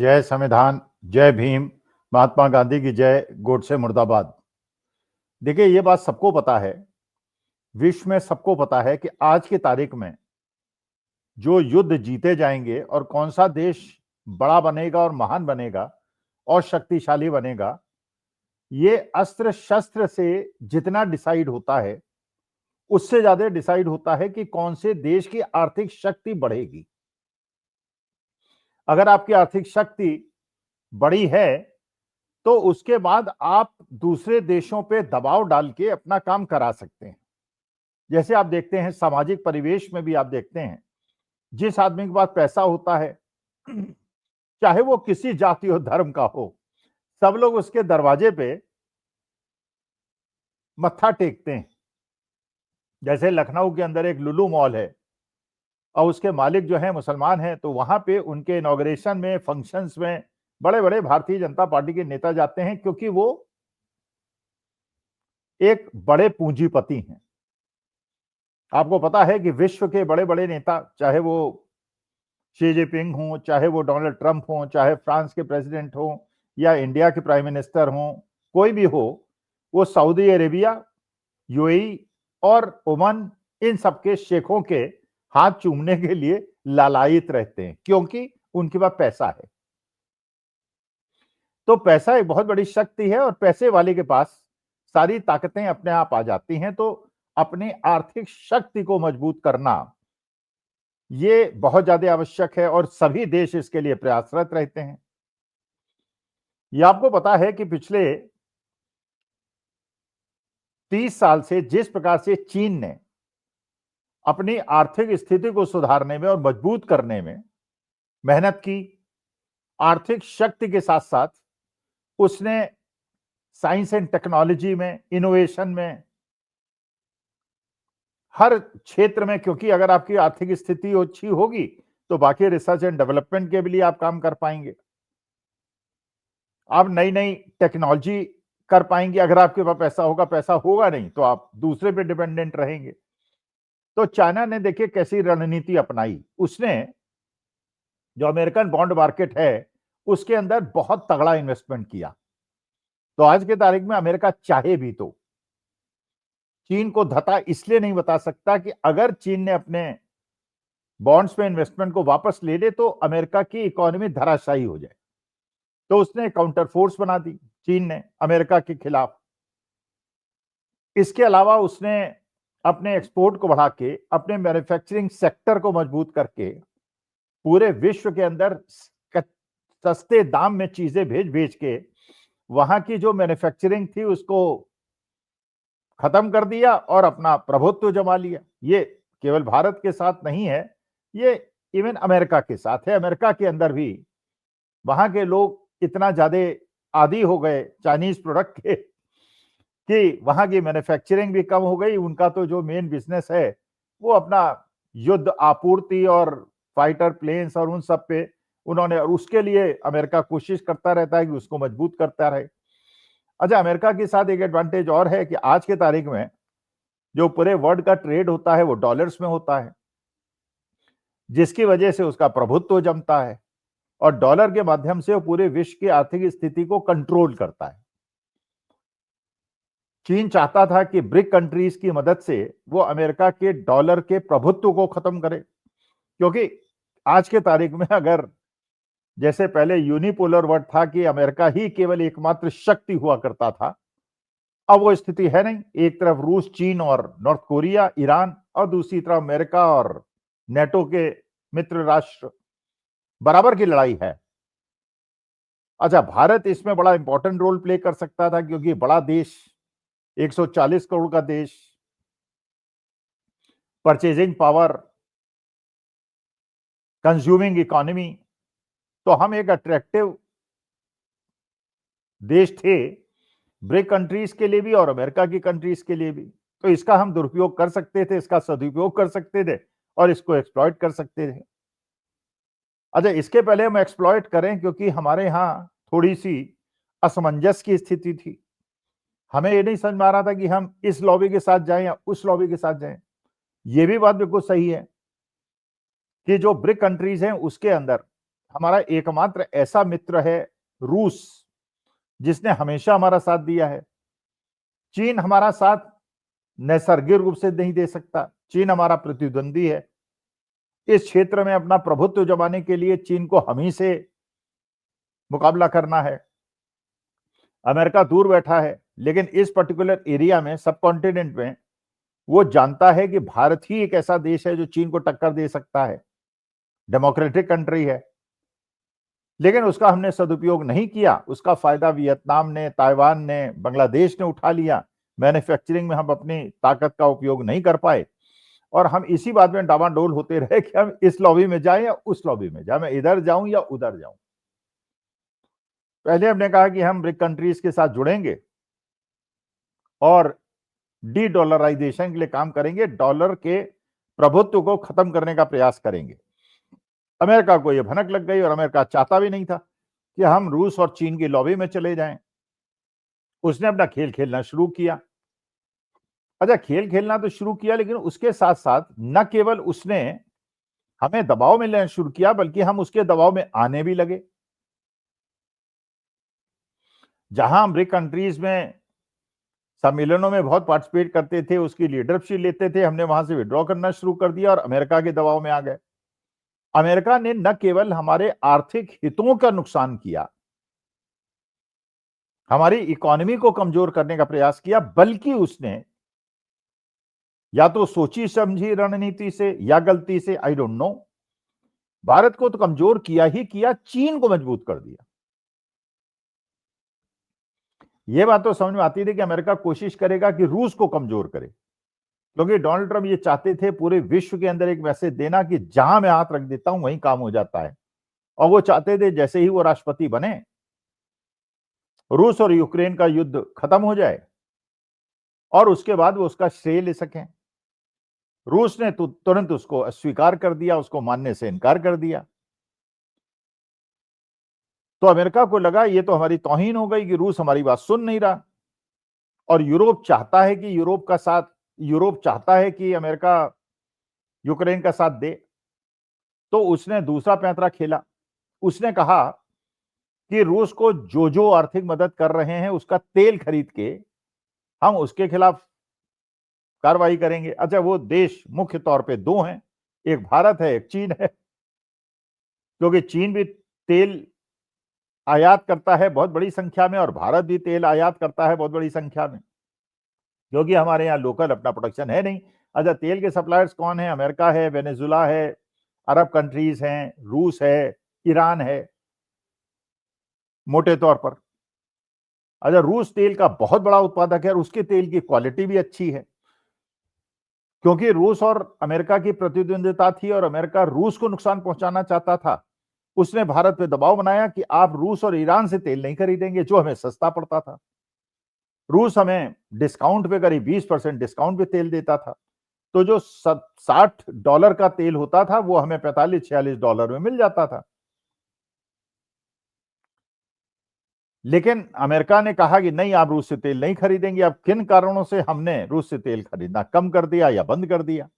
जय संविधान, जय भीम, महात्मा गांधी की जय, गोडसे मुर्दाबाद। देखिए, ये बात सबको पता है, विश्व में सबको पता है कि आज की तारीख में जो युद्ध जीते जाएंगे और कौन सा देश बड़ा बनेगा और महान बनेगा और शक्तिशाली बनेगा, ये अस्त्र शस्त्र से जितना डिसाइड होता है, उससे ज्यादा डिसाइड होता है कि कौन से देश की आर्थिक शक्ति बढ़ेगी। अगर आपकी आर्थिक शक्ति बड़ी है तो उसके बाद आप दूसरे देशों पे दबाव डाल के अपना काम करा सकते हैं। जैसे आप देखते हैं सामाजिक परिवेश में भी आप देखते हैं, जिस आदमी के पास पैसा होता है, चाहे वो किसी जाति और धर्म का हो, सब लोग उसके दरवाजे पे मत्था टेकते हैं। जैसे लखनऊ के अंदर एक लुलु मॉल है और उसके मालिक जो है मुसलमान हैं, तो वहां पे उनके इनॉग्रेशन में, फंक्शंस में बड़े बड़े भारतीय जनता पार्टी के नेता जाते हैं, क्योंकि वो एक बड़े पूंजीपति हैं। आपको पता है कि विश्व के बड़े बड़े नेता, चाहे वो शी जिनपिंग हो, चाहे वो डोनाल्ड ट्रंप हो, चाहे फ्रांस के प्रेसिडेंट हो या इंडिया के प्राइम मिनिस्टर हो, कोई भी हो, वो सऊदी अरेबिया, यूएई और ओमान, इन सबके शेखों के हाथ चूमने के लिए लालायित रहते हैं, क्योंकि उनके पास पैसा है। तो पैसा एक बहुत बड़ी शक्ति है और पैसे वाले के पास सारी ताकतें अपने आप आ जाती हैं। तो अपनी आर्थिक शक्ति को मजबूत करना ये बहुत ज्यादा आवश्यक है और सभी देश इसके लिए प्रयासरत रहते हैं। ये आपको पता है कि पिछले 30 साल से जिस प्रकार से चीन ने अपनी आर्थिक स्थिति को सुधारने में और मजबूत करने में मेहनत की, आर्थिक शक्ति के साथ साथ उसने साइंस एंड टेक्नोलॉजी में, इनोवेशन में, हर क्षेत्र में, क्योंकि अगर आपकी आर्थिक स्थिति अच्छी होगी तो बाकी रिसर्च एंड डेवलपमेंट के लिए आप काम कर पाएंगे, आप नई नई टेक्नोलॉजी कर पाएंगे। अगर आपके पास पैसा होगा नहीं तो आप दूसरे पे डिपेंडेंट रहेंगे। तो चाइना ने देखिए कैसी रणनीति अपनाई। उसने जो अमेरिकन बॉन्ड मार्केट है उसके अंदर बहुत तगड़ा इन्वेस्टमेंट किया। तो आज के तारीख में अमेरिका चाहे भी तो चीन को धता इसलिए नहीं बता सकता कि अगर चीन ने अपने बॉन्ड्स पे इन्वेस्टमेंट को वापस ले ले तो अमेरिका की इकोनॉमी धराशायी हो जाए। तो उसने काउंटर फोर्स बना दी चीन ने अमेरिका के खिलाफ। इसके अलावा उसने अपने एक्सपोर्ट को बढ़ा के, अपने मैन्युफैक्चरिंग सेक्टर को मजबूत करके पूरे विश्व के अंदर सस्ते दाम में चीजें भेज भेज के वहां की जो मैन्युफैक्चरिंग थी उसको खत्म कर दिया और अपना प्रभुत्व जमा लिया। ये केवल भारत के साथ नहीं है, ये इवन अमेरिका के साथ है। अमेरिका के अंदर भी वहां के लोग इतना ज्यादा आदी हो गए चाइनीज प्रोडक्ट के कि वहां की मैन्युफैक्चरिंग भी कम हो गई। उनका तो जो मेन बिजनेस है वो अपना युद्ध आपूर्ति और फाइटर प्लेन्स और उन सब पे उन्होंने, और उसके लिए अमेरिका कोशिश करता रहता है कि उसको मजबूत करता रहे। अच्छा, अमेरिका के साथ एक एडवांटेज और है कि आज के तारीख में जो पूरे वर्ल्ड का ट्रेड होता है वो डॉलर्स में होता है, जिसकी वजह से उसका प्रभुत्व जमता है और डॉलर के माध्यम से वो पूरे विश्व की आर्थिक स्थिति को कंट्रोल करता है। चीन चाहता था कि ब्रिक कंट्रीज की मदद से वो अमेरिका के डॉलर के प्रभुत्व को खत्म करे, क्योंकि आज के तारीख में अगर जैसे पहले यूनिपोलर वर्ल्ड था कि अमेरिका ही केवल एकमात्र शक्ति हुआ करता था, अब वो स्थिति है नहीं। एक तरफ रूस, चीन और नॉर्थ कोरिया, ईरान, और दूसरी तरफ अमेरिका और नेटो के मित्र राष्ट्र, बराबर की लड़ाई है। अच्छा, भारत इसमें बड़ा इंपॉर्टेंट रोल प्ले कर सकता था, क्योंकि बड़ा देश, 140 करोड़ का देश, परचेजिंग पावर, कंज्यूमिंग इकोनॉमी, तो हम एक अट्रैक्टिव देश थे ब्रिक कंट्रीज के लिए भी और अमेरिका की कंट्रीज के लिए भी। तो इसका हम दुरुपयोग कर सकते थे, इसका सदुपयोग कर सकते थे और इसको एक्सप्लॉइट कर सकते थे। अच्छा, इसके पहले हम एक्सप्लॉइट करें, क्योंकि हमारे यहाँ थोड़ी सी असमंजस की स्थिति थी। हमें ये नहीं समझ में आ रहा था कि हम इस लॉबी के साथ जाएं या उस लॉबी के साथ जाएं। ये भी बात बिल्कुल सही है कि जो ब्रिक कंट्रीज हैं उसके अंदर हमारा एकमात्र ऐसा मित्र है रूस, जिसने हमेशा हमारा साथ दिया है। चीन हमारा साथ नैसर्गिक रूप से नहीं दे सकता। चीन हमारा प्रतिद्वंदी है। इस क्षेत्र में अपना प्रभुत्व जमाने के लिए चीन को हम ही से मुकाबला करना है। अमेरिका दूर बैठा है, लेकिन इस पर्टिकुलर एरिया में, सब कॉन्टिनेंट में, वो जानता है कि भारत ही एक ऐसा देश है जो चीन को टक्कर दे सकता है। डेमोक्रेटिक कंट्री है, लेकिन उसका हमने सदुपयोग नहीं किया। उसका फायदा वियतनाम ने, ताइवान ने, बांग्लादेश ने उठा लिया। मैन्युफैक्चरिंग में हम अपनी ताकत का उपयोग नहीं कर पाए और हम इसी बात में डामाडोल होते रहे कि हम इस लॉबी में जाएं या उस लॉबी में जाएं, मैं इधर जाऊं या उधर जाऊं। पहले हमने कहा कि हम ब्रिक कंट्रीज के साथ जुड़ेंगे और डी डॉलराइजेशन के लिए काम करेंगे, डॉलर के प्रभुत्व को खत्म करने का प्रयास करेंगे। अमेरिका को यह भनक लग गई और अमेरिका चाहता भी नहीं था कि हम रूस और चीन की लॉबी में चले जाएं। उसने अपना खेल खेलना शुरू किया। अच्छा, खेल खेलना तो शुरू किया, लेकिन उसके साथ साथ न केवल उसने हमें दबाव में लेना शुरू किया, बल्कि हम उसके दबाव में आने भी लगे। जहां हम ब्रिक कंट्रीज में सम्मेलनों में बहुत पार्टिसिपेट करते थे, उसकी लीडरशिप लेते थे, हमने वहां से विड्रॉ करना शुरू कर दिया और अमेरिका के दबाव में आ गए। अमेरिका ने न केवल हमारे आर्थिक हितों का नुकसान किया, हमारी इकोनॉमी को कमजोर करने का प्रयास किया, बल्कि उसने या तो सोची समझी रणनीति से या गलती से, आई डोंट नो, भारत को तो कमजोर किया ही किया, चीन को मजबूत कर दिया। यह बात तो समझ में आती थी कि अमेरिका कोशिश करेगा कि रूस को कमजोर करे, क्योंकि डोनाल्ड ट्रंप ये चाहते थे पूरे विश्व के अंदर एक मैसेज देना कि जहां मैं हाथ रख देता हूं वहीं काम हो जाता है। और वो चाहते थे जैसे ही वो राष्ट्रपति बने, रूस और यूक्रेन का युद्ध खत्म हो जाए और उसके बाद वो उसका श्रेय ले सकें। रूस ने तो तुरंत उसको अस्वीकार कर दिया, उसको मानने से इनकार कर दिया। तो अमेरिका को लगा ये तो हमारी तौहीन हो गई कि रूस हमारी बात सुन नहीं रहा, और यूरोप चाहता है कि यूरोप चाहता है कि अमेरिका यूक्रेन का साथ दे। तो उसने दूसरा पैंतरा खेला। उसने कहा कि रूस को जो जो आर्थिक मदद कर रहे हैं उसका तेल खरीद के हम उसके खिलाफ कार्रवाई करेंगे। अच्छा, वो देश मुख्य तौर पे दो हैं, एक भारत है, एक चीन है, क्योंकि चीन भी तेल आयात करता है बहुत बड़ी संख्या में और भारत भी तेल आयात करता है बहुत बड़ी संख्या में, क्योंकि हमारे यहाँ लोकल अपना प्रोडक्शन है नहीं। अच्छा, तेल के सप्लायर्स कौन है? अमेरिका है, वेनेजुला है, अरब कंट्रीज हैं, रूस है, ईरान है, मोटे तौर पर। अच्छा, रूस तेल का बहुत बड़ा उत्पादक है और उसके तेल की क्वालिटी भी अच्छी है, क्योंकि रूस और अमेरिका की प्रतिद्वंदिता थी और अमेरिका रूस को नुकसान पहुंचाना चाहता था। उसने भारत पे दबाव बनाया कि आप रूस और ईरान से तेल नहीं खरीदेंगे, जो हमें सस्ता पड़ता था। रूस हमें डिस्काउंट पे, करीब 20% डिस्काउंट पे तेल देता था। तो जो $60 का तेल होता था वो हमें $45-46 में मिल जाता था। लेकिन अमेरिका ने कहा कि नहीं, आप रूस से तेल नहीं खरीदेंगे। अब किन कारणों से हमने रूस से तेल खरीदना कम कर दिया या बंद कर दिया।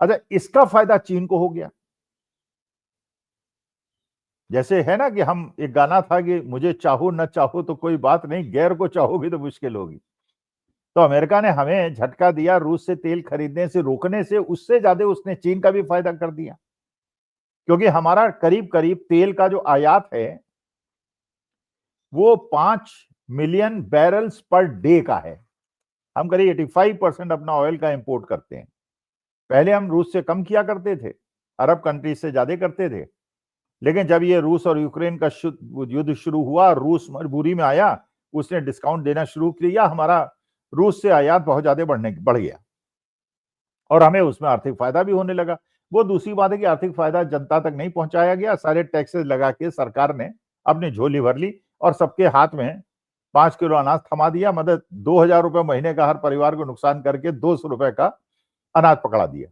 अच्छा, इसका फायदा चीन को हो गया। जैसे है ना कि हम, एक गाना था कि मुझे चाहो न चाहो तो कोई बात नहीं, गैर को चाहोगे तो मुश्किल होगी। तो अमेरिका ने हमें झटका दिया रूस से तेल खरीदने से रोकने से, उससे ज्यादा उसने चीन का भी फायदा कर दिया, क्योंकि हमारा करीब करीब तेल का जो आयात है वो 5 मिलियन बैरल्स पर डे का है। हम करीब 85% अपना ऑयल का इंपोर्ट करते हैं। पहले हम रूस से कम किया करते थे, अरब कंट्रीज से ज्यादा करते थे, लेकिन जब ये रूस और यूक्रेन का युद्ध शुरू हुआ, रूस मजबूरी में आया, उसने डिस्काउंट देना शुरू किया, हमारा रूस से आयात बहुत ज्यादा बढ़ गया और हमें उसमें आर्थिक फायदा भी होने लगा। वो दूसरी बात है कि आर्थिक फायदा जनता तक नहीं पहुंचाया गया, सारे टैक्सेस लगा के सरकार ने अपनी झोली भर ली और सबके हाथ में 5 किलो अनाज थमा दिया। मतलब 2,000 रुपए महीने का हर परिवार को नुकसान करके 200 रुपए का अनाज पकड़ा दिया,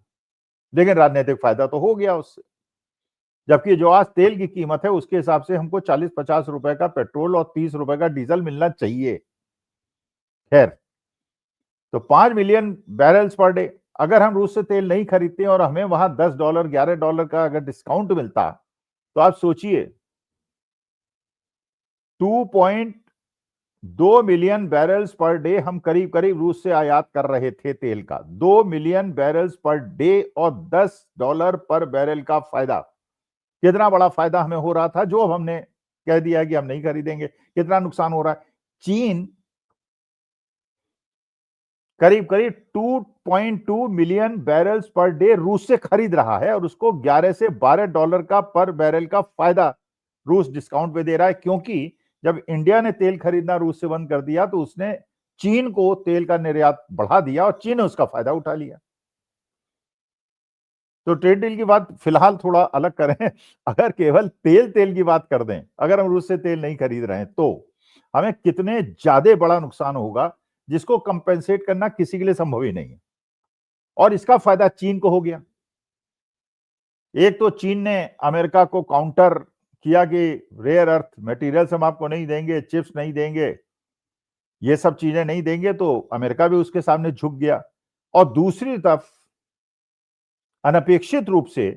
लेकिन राजनीतिक फायदा तो हो गया उससे। जबकि जो आज तेल की कीमत है उसके हिसाब से हमको 40-50 रुपए का पेट्रोल और 30 रुपए का डीजल मिलना चाहिए। खैर, तो 5 मिलियन बैरल्स पर डे, अगर हम रूस से तेल नहीं खरीदते और हमें वहां $10 $11 का अगर डिस्काउंट मिलता तो आप सोचिए 2.2 मिलियन बैरल्स पर डे हम करीब करीब रूस से आयात कर रहे थे तेल का, 2 मिलियन बैरल्स पर डे और $10 पर बैरल का फायदा। कितना बड़ा फायदा हमें हो रहा था, जो अब हमने कह दिया कि हम नहीं खरीदेंगे। कितना नुकसान हो रहा है। चीन करीब करीब 2.2 मिलियन बैरल्स पर डे रूस से खरीद रहा है और उसको $11 से $12 का पर बैरल का फायदा रूस डिस्काउंट पे दे रहा है, क्योंकि जब इंडिया ने तेल खरीदना रूस से बंद कर दिया तो उसने चीन को तेल का निर्यात बढ़ा दिया और चीन ने उसका फायदा उठा लिया। तो ट्रेड डील की बात फिलहाल थोड़ा अलग करें। अगर केवल तेल की बात कर दें, अगर हम रूस से तेल नहीं खरीद रहे हैं तो हमें कितने ज्यादा बड़ा नुकसान होगा, जिसको कंपेंसेट करना किसी के लिए संभव ही नहीं है। और इसका फायदा चीन को हो गया। एक तो चीन ने अमेरिका को काउंटर किया कि रेयर अर्थ मटेरियल्स हम आपको नहीं देंगे, चिप्स नहीं देंगे, ये सब चीजें नहीं देंगे, तो अमेरिका भी उसके सामने झुक गया। और दूसरी तरफ अनपेक्षित रूप से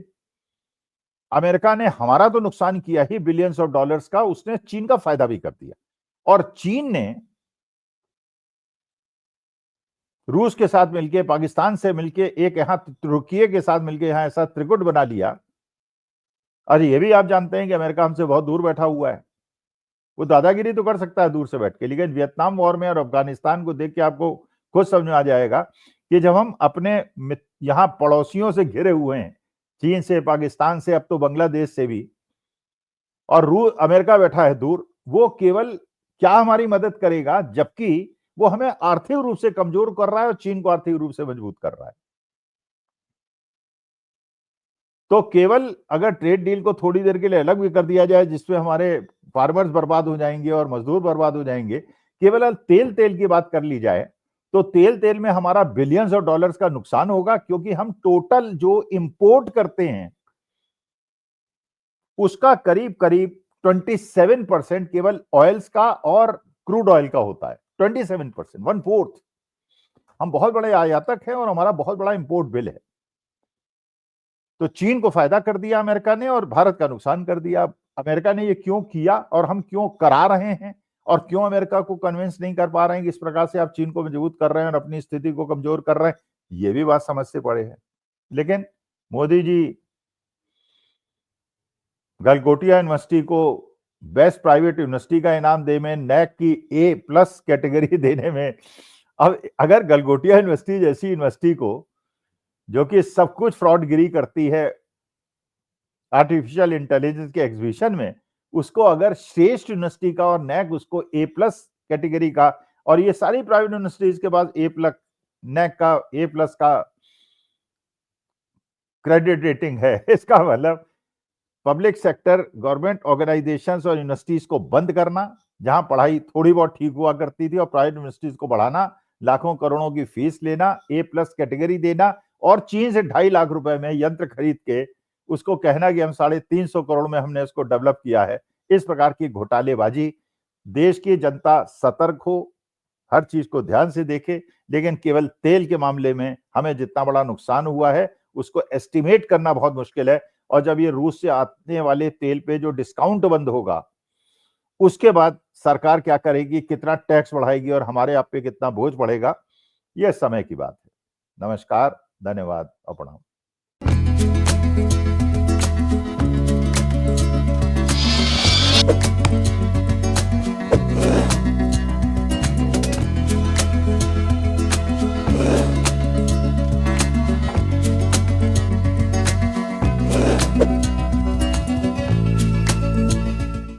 अमेरिका ने हमारा तो नुकसान किया ही बिलियंस ऑफ डॉलर्स का, उसने चीन का फायदा भी कर दिया। और चीन ने रूस के साथ मिलकर, पाकिस्तान से मिलकर, एक यहां तुर्की के साथ मिलकर यहां ऐसा त्रिकुट बना लिया। और ये भी आप जानते हैं कि अमेरिका हमसे बहुत दूर बैठा हुआ है। वो दादागिरी तो कर सकता है दूर से बैठ के, लेकिन वियतनाम वॉर में और अफगानिस्तान को देख के आपको खुद समझ में आ जाएगा कि जब हम अपने यहां पड़ोसियों से घिरे हुए हैं, चीन से, पाकिस्तान से, अब तो बांग्लादेश से भी, और अमेरिका बैठा है दूर, वो केवल क्या हमारी मदद करेगा, जबकि वो हमें आर्थिक रूप से कमजोर कर रहा है और चीन को आर्थिक रूप से मजबूत कर रहा है। तो केवल अगर ट्रेड डील को थोड़ी देर के लिए अलग भी कर दिया जाए, जिसमें हमारे फार्मर्स बर्बाद हो जाएंगे और मजदूर बर्बाद हो जाएंगे, केवल तेल की बात कर ली जाए तो तेल में हमारा बिलियंस ऑफ डॉलर्स का नुकसान होगा, क्योंकि हम टोटल जो इंपोर्ट करते हैं उसका करीब करीब 27% केवल ऑयल्स का और क्रूड ऑयल का होता है। 27%, 1/4। हम बहुत बड़े आयातक हैं और हमारा बहुत बड़ा इंपोर्ट बिल है। तो चीन को फायदा कर दिया अमेरिका ने और भारत का नुकसान कर दिया। अमेरिका ने ये क्यों किया और हम क्यों करा रहे हैं, और क्यों अमेरिका को कन्विंस नहीं कर पा रहे हैं कि इस प्रकार से आप चीन को मजबूत कर रहे हैं और अपनी स्थिति को कमजोर कर रहे हैं, ये भी बात समझ से पड़े हैं। लेकिन मोदी जी गलगोटिया यूनिवर्सिटी को बेस्ट प्राइवेट यूनिवर्सिटी का इनाम देने में, नैक की A+ कैटेगरी देने में, अब अगर गलगोटिया यूनिवर्सिटी जैसी यूनिवर्सिटी को, जो कि सब कुछ फ्रॉडगिरी करती है आर्टिफिशियल इंटेलिजेंस के एग्जीबिशन में, उसको अगर श्रेष्ठ यूनिवर्सिटी का और नैक उसको A+ कैटेगरी का, और ये सारी प्राइवेट यूनिवर्सिटीज के पास A+, नैक का A+ का क्रेडिट रेटिंग है, इसका मतलब पब्लिक सेक्टर, गवर्नमेंट ऑर्गेनाइजेशंस और यूनिवर्सिटीज को बंद करना, जहां पढ़ाई थोड़ी बहुत ठीक हुआ करती थी, और प्राइवेट यूनिवर्सिटीज को बढ़ाना, लाखों करोड़ों की फीस लेना, A+ कैटेगरी देना, और चीन से 2.5 लाख रुपए में यंत्र खरीद के उसको कहना कि हम 350 करोड़ में हमने उसको डेवलप किया है। इस प्रकार की घोटालेबाजी, देश की जनता सतर्क हो, हर चीज को ध्यान से देखे। लेकिन केवल तेल के मामले में हमें जितना बड़ा नुकसान हुआ है उसको एस्टिमेट करना बहुत मुश्किल है। और जब ये रूस से आने वाले तेल पे जो डिस्काउंट बंद होगा, उसके बाद सरकार क्या करेगी, कितना टैक्स बढ़ाएगी और हमारे आप पे कितना बोझ पड़ेगा, यह समय की बात है। नमस्कार, धन्यवाद और प्रणाम।